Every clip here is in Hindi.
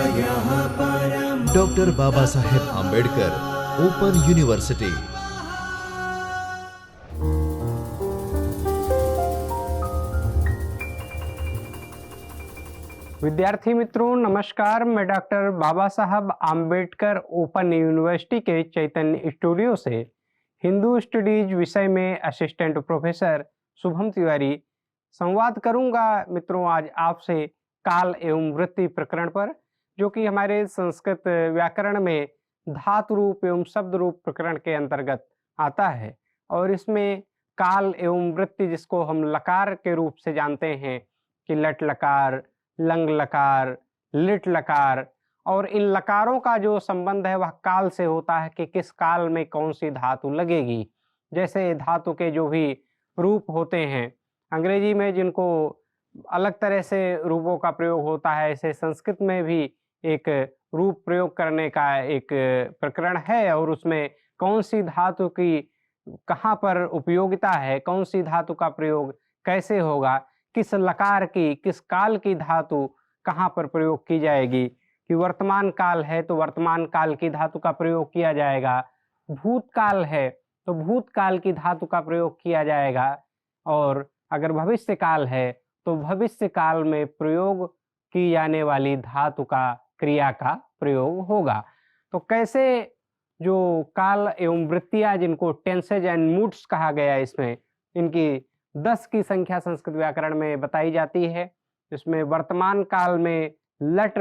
Doctor Baba Saheb Ambedkar open university. विद्यार्थी मित्रों नमस्कार, मैं डॉक्टर बाबा साहब आम्बेडकर ओपन यूनिवर्सिटी के चैतन्य स्टूडियो से हिंदू स्टडीज विषय में असिस्टेंट प्रोफेसर शुभम तिवारी संवाद करूंगा। मित्रों, आज आपसे काल एवं वृत्ति प्रकरण पर, जो कि हमारे संस्कृत व्याकरण में धातु रूप एवं शब्द रूप प्रकरण के अंतर्गत आता है, और इसमें काल एवं वृत्ति, जिसको हम लकार के रूप से जानते हैं कि लट लकार, लंग लकार, लिट लकार, और इन लकारों का जो संबंध है वह काल से होता है कि किस काल में कौन सी धातु लगेगी। जैसे धातु के जो भी रूप होते हैं, अंग्रेजी में जिनको अलग तरह से रूपों का प्रयोग होता है, ऐसे संस्कृत में भी एक रूप प्रयोग करने का एक प्रकरण है, और उसमें कौन सी धातु की कहाँ पर उपयोगिता है, कौन सी धातु का प्रयोग कैसे होगा, किस लकार की, किस काल की धातु कहाँ पर प्रयोग की जाएगी। कि वर्तमान काल है तो वर्तमान काल की धातु का प्रयोग किया जाएगा, भूतकाल है तो भूतकाल की धातु का प्रयोग किया जाएगा, और अगर भविष्य काल है तो भविष्य काल में प्रयोग की जाने वाली धातु का, क्रिया का प्रयोग होगा। तो कैसे जो काल एवं वृत्तियां, जिनको टेंसेज एंड मूड्स कहा गया है, इसमें इनकी 10 की संख्या संस्कृत व्याकरण में बताई जाती है। इसमें वर्तमान काल में लट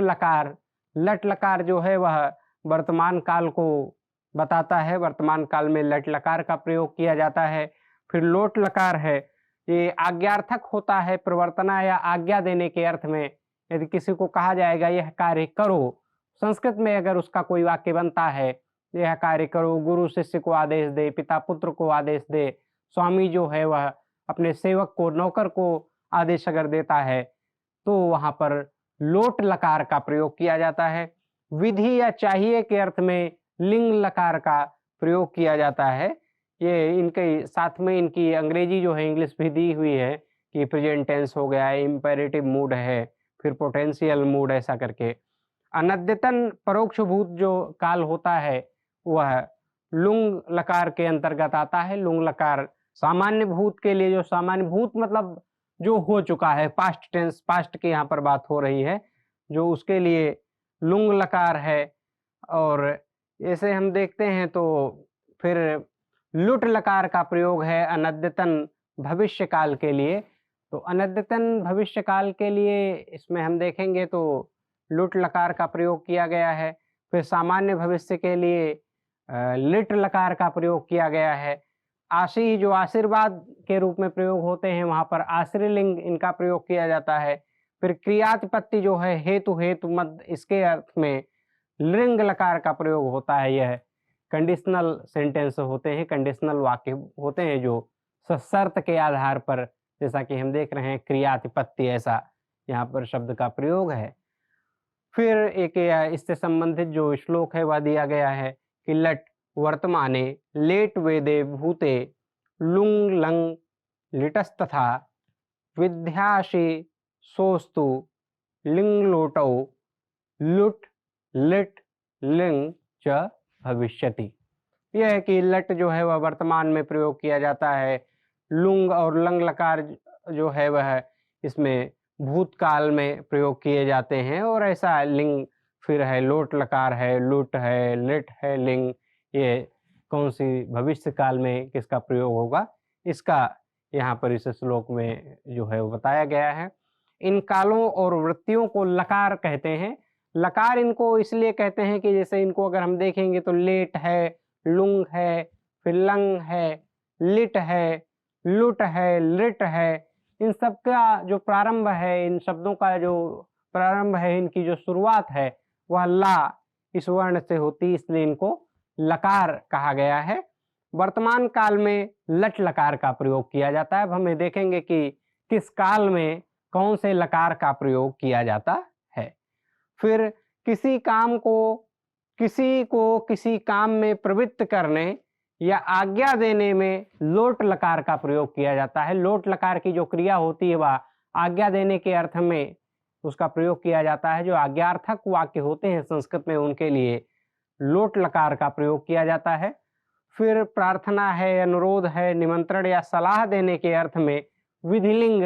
लकार जो है वह वर्तमान काल को बताता है, वर्तमान काल में लट लकार का प्रयोग किया जाता है। फिर लोट लकार है, ये आज्ञार्थक होता है, प्रवर्तना या आज्ञा देने के अर्थ में। यदि किसी को कहा जाएगा यह कार्य करो, संस्कृत में अगर उसका कोई वाक्य बनता है, यह कार्य करो, गुरु शिष्य को आदेश दे, पिता पुत्र को आदेश दे, स्वामी जो है वह अपने सेवक को, नौकर को आदेश अगर देता है, तो वहां पर लोट लकार का प्रयोग किया जाता है। विधि या चाहिए के अर्थ में लिंग लकार का प्रयोग किया जाता है। ये इनके साथ में इनकी अंग्रेजी जो है, इंग्लिश भी दी हुई है कि प्रेजेंट टेंस हो गया है, इंपेरेटिव मूड है, फिर पोटेंशियल मूड, ऐसा करके। अनद्यतन परोक्ष भूत जो काल होता है वह लुंग लकार के अंतर्गत आता है। लुंग लकार सामान्य भूत के लिए, जो सामान्य भूत मतलब जो हो चुका है, पास्ट टेंस, पास्ट की यहाँ पर बात हो रही है, जो उसके लिए लुंग लकार है। और ऐसे हम देखते हैं तो फिर लुट लकार का प्रयोग है अनद्यतन भविष्य काल के लिए। तो अनद्यतन भविष्य काल के लिए इसमें हम देखेंगे तो लुट लकार का प्रयोग किया गया है। फिर सामान्य भविष्य के लिए लिट लकार का प्रयोग किया गया है। आशी जो आशीर्वाद के रूप में प्रयोग होते हैं, वहां पर आश्रयलिंग इनका प्रयोग किया जाता है। फिर क्रियातिपत्ति जो है, हेतु हेतु मद, इसके अर्थ में लिंग लकार का प्रयोग होता है। यह कंडीशनल सेंटेंस होते हैं, कंडीशनल वाक्य होते हैं जो शर्त के आधार पर, जैसा कि हम देख रहे हैं क्रियातिपत्ति, ऐसा यहाँ पर शब्द का प्रयोग है। फिर एक इससे संबंधित जो श्लोक है वह दिया गया है कि लट वर्तमाने लेट वेदे भूते लुंग लंग लिटस्तथा विद्याशी सोस्तु लिंग लोटौ लुट लिट लिंग च भविष्यति। यह है कि लट जो है वह वर्तमान में प्रयोग किया जाता है, लुंग और लंग लकार जो है वह इसमें भूतकाल में प्रयोग किए जाते हैं, और ऐसा लिंग फिर है, लोट लकार है, लुट है, लिट है, लिंग, ये कौन सी भविष्य काल में किसका प्रयोग होगा, इसका यहाँ पर इस श्लोक में जो है वो बताया गया है। इन कालों और वृत्तियों को लकार कहते हैं। लकार इनको इसलिए कहते हैं कि जैसे इनको अगर हम देखेंगे तो लेट है, लुंग है, फिर लंग है, लिट है, लुट है, लिट है, इन सब का जो प्रारंभ है, इन शब्दों का जो प्रारंभ है, इनकी जो शुरुआत है वह ला इस वर्ण से होती, इसलिए इनको लकार कहा गया है। वर्तमान काल में लट लकार का प्रयोग किया जाता है। अब हमें देखेंगे कि किस काल में कौन से लकार का प्रयोग किया जाता है। फिर किसी को किसी काम में प्रवृत्त करने या आज्ञा देने में लोट लकार का प्रयोग किया जाता है। लोट लकार की जो क्रिया होती है वह आज्ञा देने के अर्थ में उसका प्रयोग किया जाता है। जो आज्ञार्थक वाक्य होते हैं संस्कृत में, उनके लिए लोट लकार का प्रयोग किया जाता है। फिर प्रार्थना है, अनुरोध है, निमंत्रण या सलाह देने के अर्थ में विधिलिंग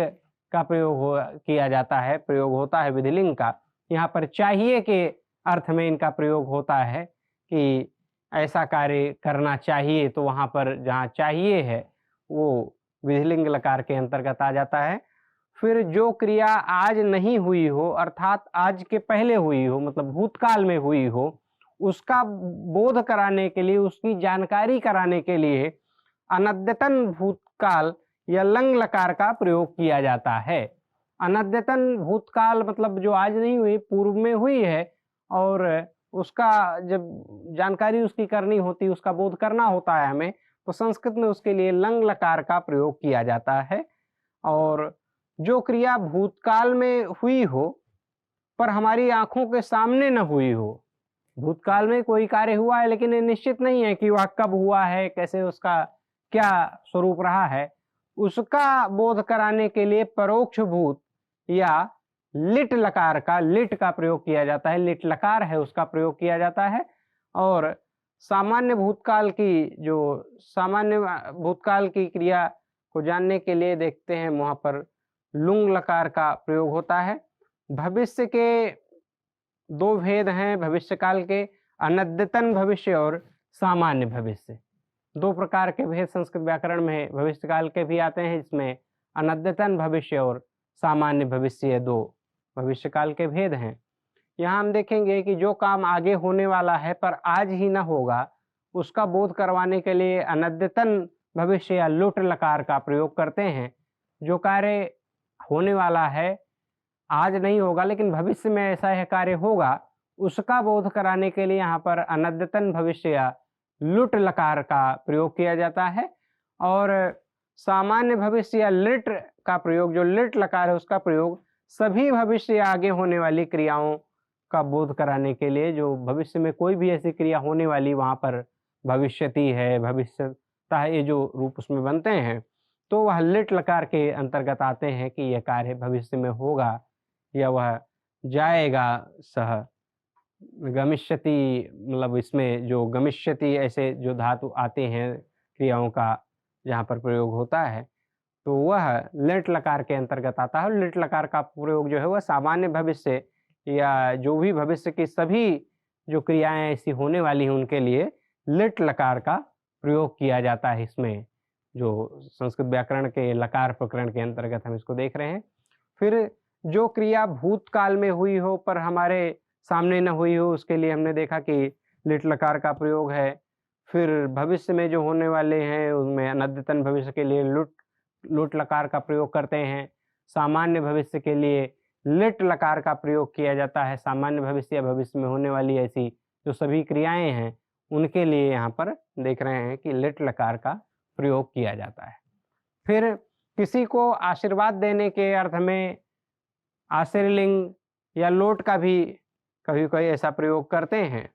का किया जाता है, प्रयोग होता है विधिलिंग का। यहाँ पर चाहिए के अर्थ में इनका प्रयोग होता है कि ऐसा कार्य करना चाहिए, तो वहाँ पर जहाँ चाहिए है वो विधिलिंग लकार के अंतर्गत आ जाता है। फिर जो क्रिया आज नहीं हुई हो, अर्थात आज के पहले हुई हो, मतलब भूतकाल में हुई हो, उसका बोध कराने के लिए, उसकी जानकारी कराने के लिए अनद्यतन भूतकाल या लंग लकार का प्रयोग किया जाता है। अनद्यतन भूतकाल मतलब जो आज नहीं हुई, पूर्व में हुई है, और उसका जब जानकारी उसकी करनी होती, उसका बोध करना होता है हमें, तो संस्कृत में उसके लिए लंग लकार का प्रयोग किया जाता है। और जो क्रिया भूतकाल में हुई हो पर हमारी आंखों के सामने न हुई हो, भूतकाल में कोई कार्य हुआ है लेकिन ये निश्चित नहीं है कि वह कब हुआ है, कैसे उसका क्या स्वरूप रहा है, उसका बोध कराने के लिए परोक्ष भूत या लिट लकार का, लिट का प्रयोग किया जाता है, लिट लकार है उसका प्रयोग किया जाता है। और सामान्य भूतकाल की, जो सामान्य भूतकाल की क्रिया को जानने के लिए देखते हैं, वहां पर लुंग लकार का प्रयोग होता है। भविष्य के दो भेद हैं भविष्य काल के, अनद्यतन भविष्य और सामान्य भविष्य। दो प्रकार के भेद संस्कृत व्याकरण में भविष्य काल के भी आते हैं, इसमें अनद्यतन भविष्य और सामान्य भविष्य, ये दो भविष्य काल के भेद हैं। यहाँ हम देखेंगे कि जो काम आगे होने वाला है पर आज ही न होगा, उसका बोध करवाने के लिए अनद्यतन भविष्य या लुट लकार का प्रयोग करते हैं। जो कार्य होने वाला है, आज नहीं होगा लेकिन भविष्य में ऐसा यह कार्य होगा, उसका बोध कराने के लिए यहाँ पर अनद्यतन भविष्य या लुट लकार का प्रयोग किया जाता है। और सामान्य भविष्य या लिट का प्रयोग, जो लिट लकार है उसका प्रयोग सभी भविष्य या आगे होने वाली क्रियाओं का बोध कराने के लिए, जो भविष्य में कोई भी ऐसी क्रिया होने वाली, वहाँ पर भविष्यति है, भविष्यता, ये जो रूप उसमें बनते हैं, तो वह लिट लकार के अंतर्गत आते हैं कि यह कार्य भविष्य में होगा या वह जाएगा। सह गमिष्यति, मतलब इसमें जो गमिष्यति ऐसे जो धातु आते हैं क्रियाओं का जहाँ पर प्रयोग होता है, तो वह लिट लकार के अंतर्गत आता है। लिट लकार का प्रयोग जो है वह सामान्य भविष्य या जो भी भविष्य की सभी जो क्रियाएं ऐसी होने वाली हैं उनके लिए लिट लकार का प्रयोग किया जाता है। इसमें जो संस्कृत व्याकरण के लकार प्रकरण के अंतर्गत हम इसको देख रहे हैं। फिर जो क्रिया भूतकाल में हुई हो पर हमारे सामने न हुई हो, उसके लिए हमने देखा कि लिट लकार का प्रयोग है। फिर भविष्य में जो होने वाले हैं उनमें अनद्यतन भविष्य के लिए लुट लकार का प्रयोग करते हैं। सामान्य भविष्य के लिए लिट लकार का प्रयोग किया जाता है। सामान्य भविष्य या भविष्य में होने वाली ऐसी जो सभी क्रियाएं हैं उनके लिए यहाँ पर देख रहे हैं कि लिट लकार का प्रयोग किया जाता है। फिर किसी को आशीर्वाद देने के अर्थ में आशीर्लिंग या लोट का भी कभी कोई ऐसा प्रयोग करते हैं।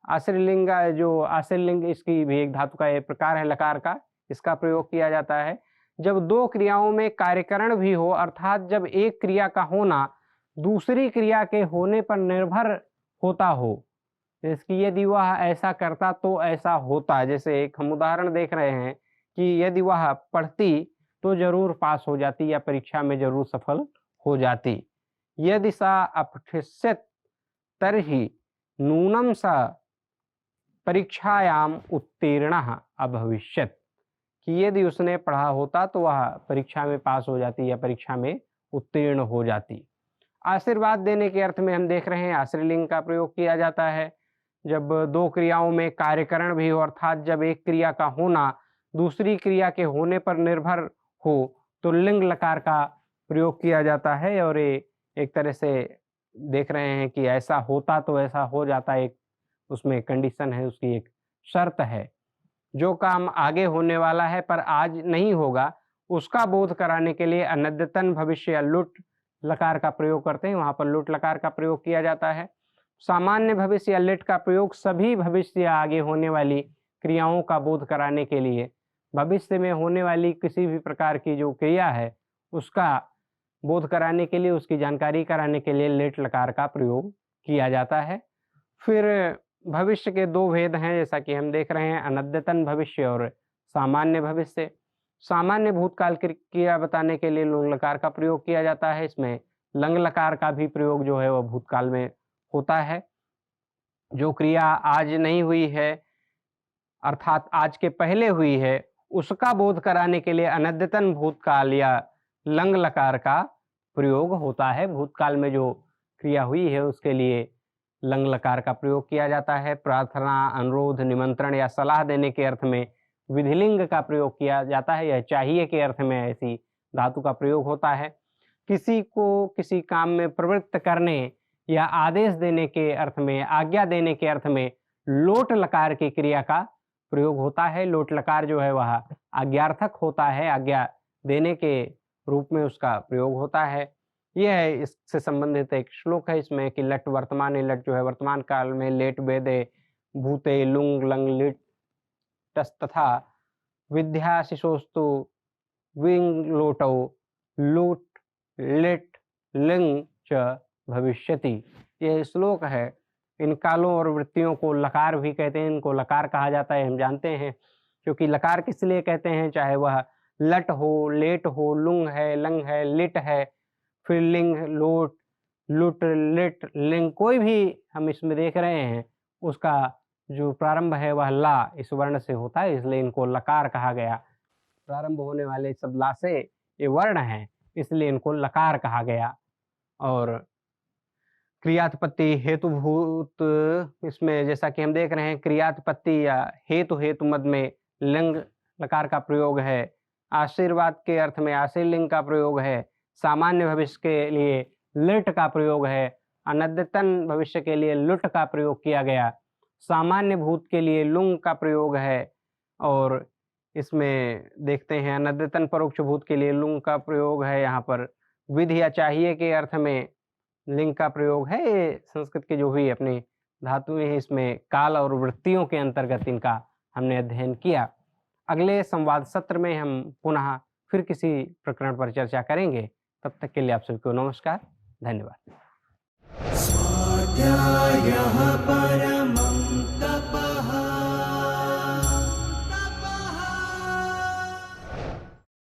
आशीर्लिंग, जो आशीर्लिंग, इसकी भी एक धातु का एक प्रकार है लकार का, इसका प्रयोग किया जाता है जब दो क्रियाओं में कार्यकरण भी हो, अर्थात जब एक क्रिया का होना दूसरी क्रिया के होने पर निर्भर होता हो। जैसे कि यदि वह ऐसा करता तो ऐसा होता, जैसे एक हम उदाहरण देख रहे हैं कि यदि वह पढ़ती तो जरूर पास हो जाती या परीक्षा में जरूर सफल हो जाती। यदि सा अपठिष्यत तर्हि नूनम सा परीक्षायाम उत्तीर्णः अभविष्यत्, कि यदि उसने पढ़ा होता तो वह परीक्षा में पास हो जाती या परीक्षा में उत्तीर्ण हो जाती। आशीर्वाद देने के अर्थ में हम देख रहे हैं आशीर्लिंग का प्रयोग किया जाता है जब दो क्रियाओं में कार्यकरण भी हो, अर्थात जब एक क्रिया का होना दूसरी क्रिया के होने पर निर्भर हो तो लिंग लकार का प्रयोग किया जाता है। और ये एक तरह से देख रहे हैं कि ऐसा होता तो ऐसा हो जाता, एक उसमें कंडीशन है, उसकी एक शर्त है। जो काम आगे होने वाला है पर आज नहीं होगा, उसका बोध कराने के लिए अनद्यतन भविष्य या लुट लकार का प्रयोग करते हैं, वहां पर लुट लकार का प्रयोग किया जाता है। सामान्य भविष्य या लिट का प्रयोग सभी भविष्य या आगे होने वाली क्रियाओं का बोध कराने के लिए, भविष्य में होने वाली किसी भी प्रकार की जो क्रिया है उसका बोध कराने के लिए, उसकी जानकारी कराने के लिए लेट लकार का प्रयोग किया जाता है। फिर भविष्य के 2 भेद हैं, जैसा कि हम देख रहे हैं, अनद्यतन भविष्य और सामान्य भविष्य। सामान्य भूतकाल की क्रिया बताने के लिए लुंग लकार का प्रयोग किया जाता है। इसमें लंग लकार का भी प्रयोग जो है वह भूतकाल में होता है। जो क्रिया आज नहीं हुई है, अर्थात आज के पहले हुई है, उसका बोध कराने के लिए अनद्यतन भूतकाल या लंग लकार का प्रयोग होता है। भूतकाल में जो क्रिया हुई है उसके लिए लंग लकार का प्रयोग किया जाता है। प्रार्थना, अनुरोध, निमंत्रण या सलाह देने के अर्थ में विधिलिंग का प्रयोग किया जाता है। यह चाहिए के अर्थ में ऐसी धातु का प्रयोग होता है। किसी को किसी काम में प्रवृत्त करने या आदेश देने के अर्थ में, आज्ञा देने के अर्थ में लोट लकार की क्रिया का प्रयोग होता है। लोट लकार जो है वह आज्ञार्थक होता है, आज्ञा देने के रूप में उसका प्रयोग होता है। यह इससे संबंधित एक श्लोक है इसमें कि लट वर्तमाने, लट जो है वर्तमान काल में, लेट वेदे भूते लुंग लंग लिट तथा विद्या शिशोस्तु विंग लोटो लूट लिट लिंग च भविष्यति। यह श्लोक है। इन कालों और वृत्तियों को लकार भी कहते हैं, इनको लकार कहा जाता है, हम जानते हैं। क्योंकि लकार किस लिए कहते हैं, चाहे वह लट हो, लेट हो, लुंग है, लंग है, लिट है, फिर लिंग, लोट, लुट, लिट, लिंग, कोई भी हम इसमें देख रहे हैं, उसका जो प्रारंभ है वह ला इस वर्ण से होता है, इसलिए इनको लकार कहा गया। प्रारंभ होने वाले सब ला से ये वर्ण हैं, इसलिए इनको लकार कहा गया। और क्रियात्पत्ति हेतुभूत, इसमें जैसा कि हम देख रहे हैं, क्रियात्पत्ति या हेतु मद में लिंग लकार का प्रयोग है। आशीर्वाद के अर्थ में आशीर्लिंग का प्रयोग है। सामान्य भविष्य के लिए लिट का प्रयोग है। अनद्यतन भविष्य के लिए लुट का प्रयोग किया गया। सामान्य भूत के लिए लुंग का प्रयोग है। और इसमें देखते हैं अनद्यतन परोक्ष भूत के लिए लुंग का प्रयोग है। यहाँ पर विधि या चाहिए के अर्थ में लिंग का प्रयोग है। ये संस्कृत के जो भी अपनी धातुएं हैं, इसमें काल और वृत्तियों के अंतर्गत इनका हमने अध्ययन किया। अगले संवाद सत्र में हम पुनः फिर किसी प्रकरण पर चर्चा करेंगे। तब तक के लिए आप सभी को नमस्कार, धन्यवाद। स्वाध्यायः परम